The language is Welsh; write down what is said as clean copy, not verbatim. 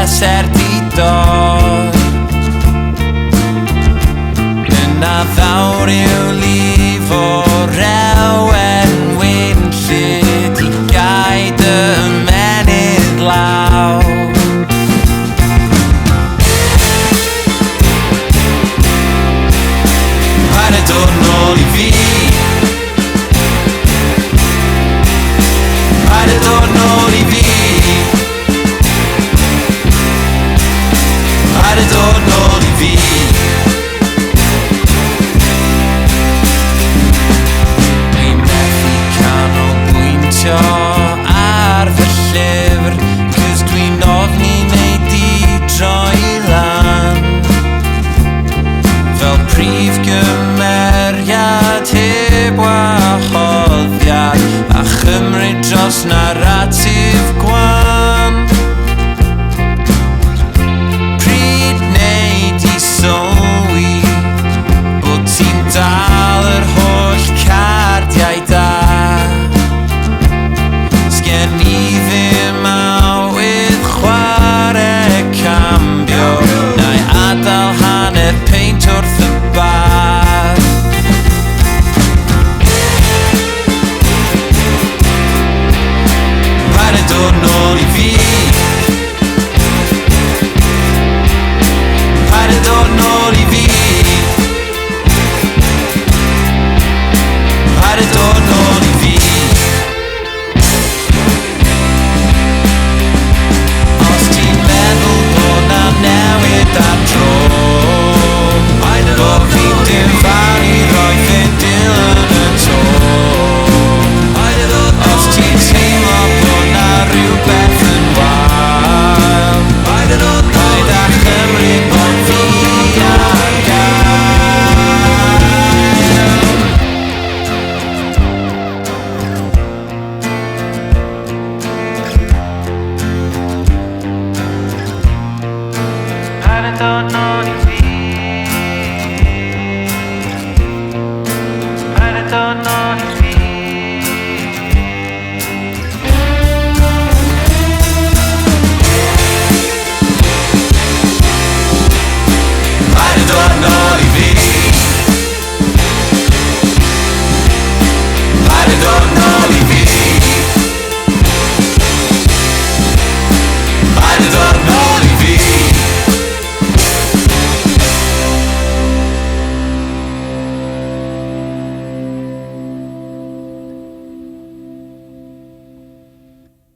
ser di dod. Yna ddawr i'w lif o rewen wynllyd I gaid y menydd law. Paid â dod nôl I fi. Paid â dod nôl I fi. Paid â dod nôl I fi. Dwi'n methu canolbwyntio ar fy llyfr, cos dwi'n ofni neud I droi lan. Fel prif gymeriad heb wahoddiad, a chymryd dros naratif